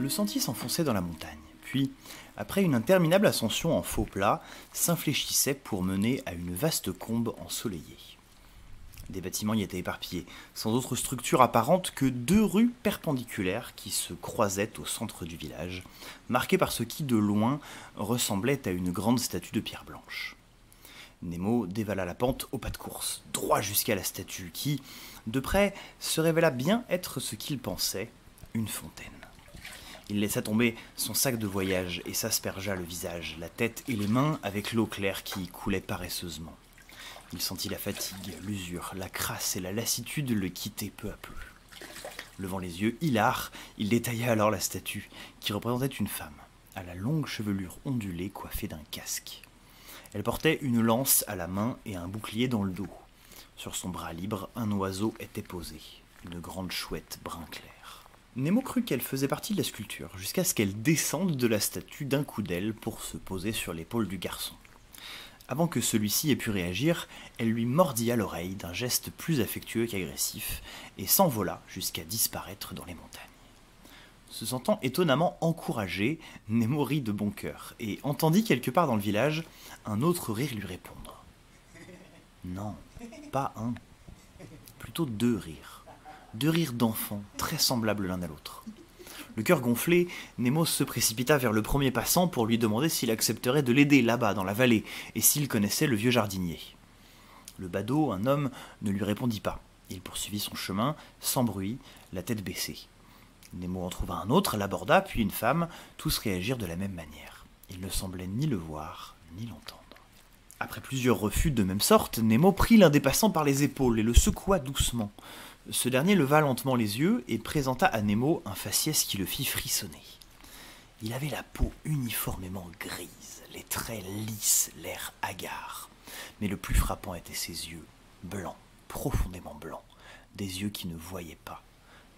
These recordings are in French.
Le sentier s'enfonçait dans la montagne, puis, après une interminable ascension en faux plat, s'infléchissait pour mener à une vaste combe ensoleillée. Des bâtiments y étaient éparpillés, sans autre structure apparente que deux rues perpendiculaires qui se croisaient au centre du village, marquées par ce qui, de loin, ressemblait à une grande statue de pierre blanche. Nemo dévala la pente au pas de course, droit jusqu'à la statue qui, de près, se révéla bien être ce qu'il pensait, une fontaine. Il laissa tomber son sac de voyage et s'aspergea le visage, la tête et les mains avec l'eau claire qui y coulait paresseusement. Il sentit la fatigue, l'usure, la crasse et la lassitude le quitter peu à peu. Levant les yeux, hilar, il détailla alors la statue, qui représentait une femme, à la longue chevelure ondulée coiffée d'un casque. Elle portait une lance à la main et un bouclier dans le dos. Sur son bras libre, un oiseau était posé, une grande chouette brun clair. Nemo crut qu'elle faisait partie de la sculpture, jusqu'à ce qu'elle descende de la statue d'un coup d'aile pour se poser sur l'épaule du garçon. Avant que celui-ci ait pu réagir, elle lui mordit à l'oreille d'un geste plus affectueux qu'agressif et s'envola jusqu'à disparaître dans les montagnes. Se sentant étonnamment encouragé, Nemo rit de bon cœur et entendit quelque part dans le village un autre rire lui répondre. Non, pas un, plutôt deux rires. Deux rires d'enfants, très semblables l'un à l'autre. Le cœur gonflé, Nemo se précipita vers le premier passant pour lui demander s'il accepterait de l'aider là-bas dans la vallée et s'il connaissait le vieux jardinier. Le badaud, un homme, ne lui répondit pas. Il poursuivit son chemin, sans bruit, la tête baissée. Nemo en trouva un autre, l'aborda, puis une femme, tous réagirent de la même manière. Il ne semblait ni le voir, ni l'entendre. Après plusieurs refus de même sorte, Nemo prit l'un des passants par les épaules et le secoua doucement. Ce dernier leva lentement les yeux et présenta à Nemo un faciès qui le fit frissonner. Il avait la peau uniformément grise, les traits lisses, l'air hagard. Mais le plus frappant étaient ses yeux, blancs, profondément blancs, des yeux qui ne voyaient pas,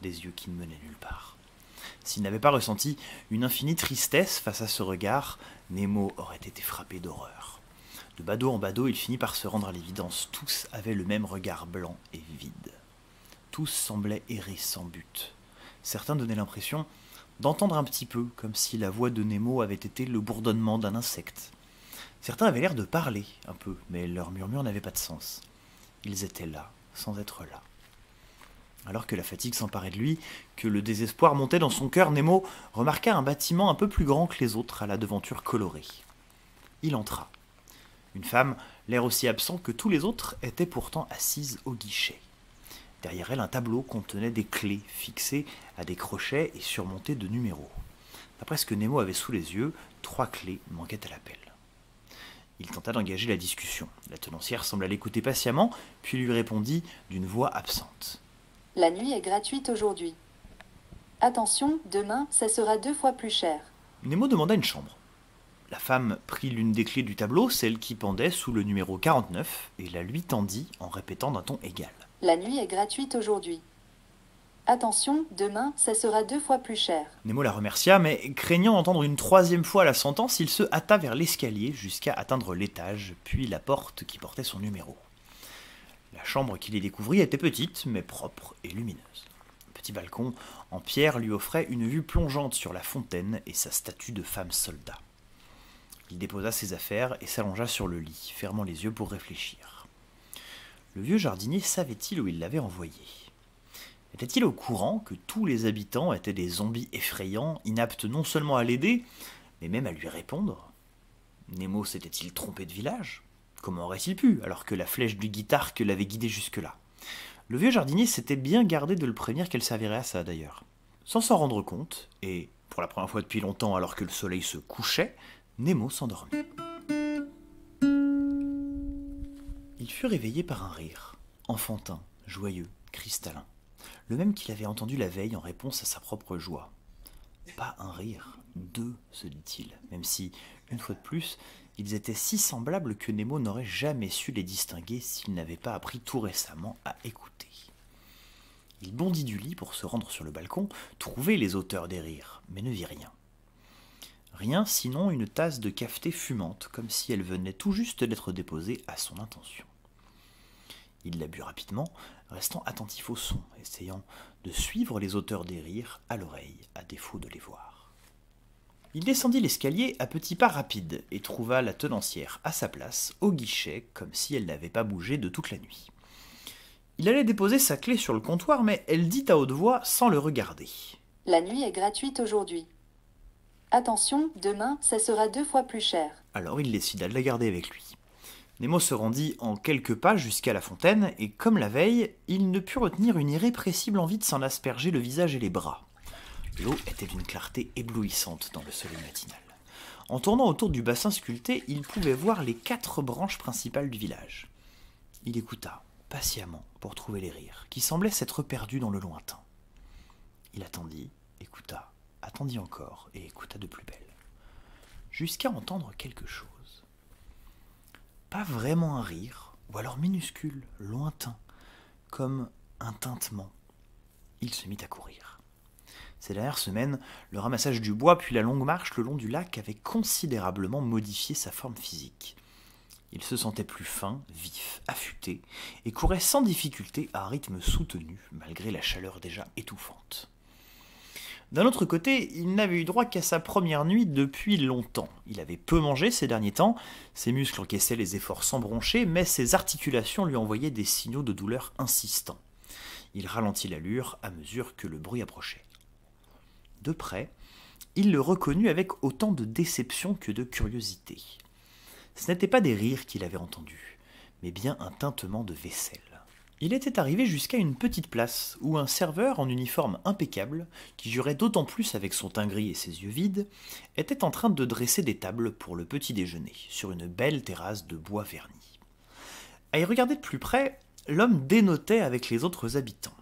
des yeux qui ne menaient nulle part. S'il n'avait pas ressenti une infinie tristesse face à ce regard, Nemo aurait été frappé d'horreur. De badaud en badaud, il finit par se rendre à l'évidence. Tous avaient le même regard blanc et vide. Tous semblaient errer sans but. Certains donnaient l'impression d'entendre un petit peu, comme si la voix de Nemo avait été le bourdonnement d'un insecte. Certains avaient l'air de parler un peu, mais leur murmure n'avait pas de sens. Ils étaient là, sans être là. Alors que la fatigue s'emparait de lui, que le désespoir montait dans son cœur, Nemo remarqua un bâtiment un peu plus grand que les autres à la devanture colorée. Il entra. Une femme, l'air aussi absent que tous les autres, était pourtant assise au guichet. Derrière elle, un tableau contenait des clés fixées à des crochets et surmontées de numéros. D'après ce que Nemo avait sous les yeux, 3 clés manquaient à l'appel. Il tenta d'engager la discussion. La tenancière sembla l'écouter patiemment, puis lui répondit d'une voix absente. La nuit est gratuite aujourd'hui. Attention, demain, ça sera 2 fois plus cher. Nemo demanda une chambre. La femme prit l'une des clés du tableau, celle qui pendait sous le numéro 49, et la lui tendit en répétant d'un ton égal. La nuit est gratuite aujourd'hui. Attention, demain, ça sera 2 fois plus cher. Nemo la remercia, mais craignant d'entendre une 3e fois la sentence, il se hâta vers l'escalier jusqu'à atteindre l'étage, puis la porte qui portait son numéro. La chambre qu'il y découvrit était petite, mais propre et lumineuse. Un petit balcon en pierre lui offrait une vue plongeante sur la fontaine et sa statue de femme soldat. Il déposa ses affaires et s'allongea sur le lit, fermant les yeux pour réfléchir. Le vieux jardinier savait-il où il l'avait envoyé ? Était-il au courant que tous les habitants étaient des zombies effrayants, inaptes non seulement à l'aider, mais même à lui répondre ? Nemo s'était-il trompé de village ? Comment aurait-il pu, alors que la flèche du guitare l'avait guidé jusque-là ? Le vieux jardinier s'était bien gardé de le prévenir qu'elle servirait à ça d'ailleurs. Sans s'en rendre compte, et pour la première fois depuis longtemps alors que le soleil se couchait, Nemo s'endormit. Il fut réveillé par un rire, enfantin, joyeux, cristallin, le même qu'il avait entendu la veille en réponse à sa propre joie. Pas un rire, 2, se dit-il, même si, une fois de plus, ils étaient si semblables que Nemo n'aurait jamais su les distinguer s'il n'avait pas appris tout récemment à écouter. Il bondit du lit pour se rendre sur le balcon, trouver les auteurs des rires, mais ne vit rien. Rien sinon une tasse de cafeté fumante, comme si elle venait tout juste d'être déposée à son intention. Il la but rapidement, restant attentif au son, essayant de suivre les auteurs des rires à l'oreille, à défaut de les voir. Il descendit l'escalier à petits pas rapides et trouva la tenancière à sa place, au guichet, comme si elle n'avait pas bougé de toute la nuit. Il allait déposer sa clé sur le comptoir, mais elle dit à haute voix sans le regarder. La nuit est gratuite aujourd'hui. Attention, demain, ça sera 2 fois plus cher. Alors il décida de la garder avec lui. Nemo se rendit en quelques pas jusqu'à la fontaine, et comme la veille, il ne put retenir une irrépressible envie de s'en asperger le visage et les bras. L'eau était d'une clarté éblouissante dans le soleil matinal. En tournant autour du bassin sculpté, il pouvait voir les 4 branches principales du village. Il écouta, patiemment, pour trouver les rires, qui semblaient s'être perdus dans le lointain. Il attendit, écouta, attendit encore, et écouta de plus belle, jusqu'à entendre quelque chose. Pas vraiment un rire, ou alors minuscule, lointain, comme un tintement. Il se mit à courir. Ces dernières semaines, le ramassage du bois puis la longue marche le long du lac avaient considérablement modifié sa forme physique. Il se sentait plus fin, vif, affûté, et courait sans difficulté à un rythme soutenu, malgré la chaleur déjà étouffante. D'un autre côté, il n'avait eu droit qu'à sa première nuit depuis longtemps. Il avait peu mangé ces derniers temps, ses muscles encaissaient les efforts sans broncher, mais ses articulations lui envoyaient des signaux de douleur insistants. Il ralentit l'allure à mesure que le bruit approchait. De près, il le reconnut avec autant de déception que de curiosité. Ce n'étaient pas des rires qu'il avait entendus, mais bien un tintement de vaisselle. Il était arrivé jusqu'à une petite place, où un serveur en uniforme impeccable, qui jurait d'autant plus avec son teint gris et ses yeux vides, était en train de dresser des tables pour le petit déjeuner, sur une belle terrasse de bois verni. À y regarder de plus près, l'homme dénotait avec les autres habitants.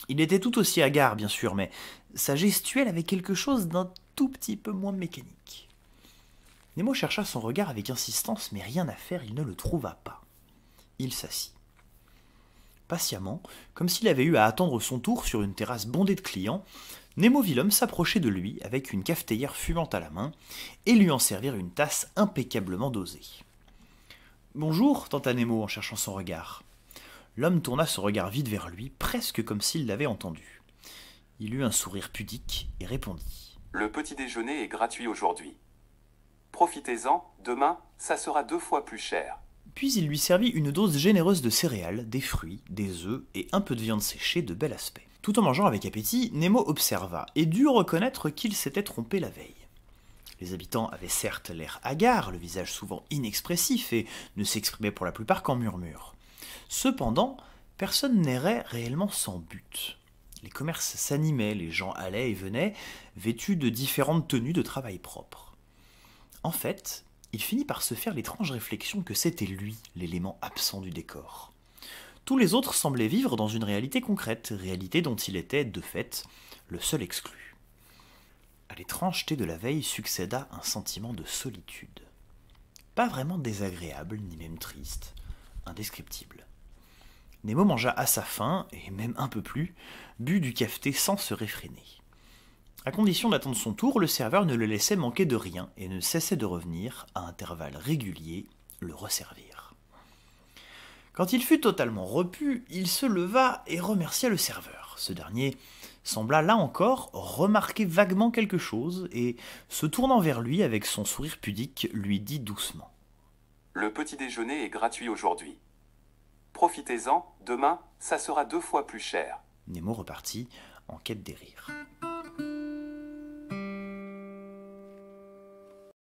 Il était tout aussi hagard, bien sûr, mais sa gestuelle avait quelque chose d'un tout petit peu moins mécanique. Nemo chercha son regard avec insistance, mais rien à faire, il ne le trouva pas. Il s'assit. Patiemment, comme s'il avait eu à attendre son tour sur une terrasse bondée de clients, Nemo vit l'homme s'approcher de lui avec une cafetière fumante à la main et lui en servir une tasse impeccablement dosée. « Bonjour » tenta Nemo en cherchant son regard. L'homme tourna son regard vide vers lui, presque comme s'il l'avait entendu. Il eut un sourire pudique et répondit. « Le petit déjeuner est gratuit aujourd'hui. Profitez-en, demain, ça sera 2 fois plus cher. » Puis il lui servit une dose généreuse de céréales, des fruits, des œufs et un peu de viande séchée de bel aspect. Tout en mangeant avec appétit, Nemo observa et dut reconnaître qu'il s'était trompé la veille. Les habitants avaient certes l'air hagards, le visage souvent inexpressif et ne s'exprimaient pour la plupart qu'en murmures. Cependant, personne n'errait réellement sans but. Les commerces s'animaient, les gens allaient et venaient, vêtus de différentes tenues de travail propre. En fait, il finit par se faire l'étrange réflexion que c'était lui, l'élément absent du décor. Tous les autres semblaient vivre dans une réalité concrète, réalité dont il était, de fait, le seul exclu. À l'étrangeté de la veille succéda un sentiment de solitude. Pas vraiment désagréable, ni même triste, indescriptible. Nemo mangea à sa faim, et même un peu plus, but du cafeté sans se réfréner. À condition d'attendre son tour, le serveur ne le laissait manquer de rien et ne cessait de revenir, à intervalles réguliers, le resservir. Quand il fut totalement repu, il se leva et remercia le serveur. Ce dernier sembla là encore remarquer vaguement quelque chose et, se tournant vers lui avec son sourire pudique, lui dit doucement. « Le petit déjeuner est gratuit aujourd'hui. Profitez-en, demain, ça sera 2 fois plus cher. » Nemo repartit en quête des rires.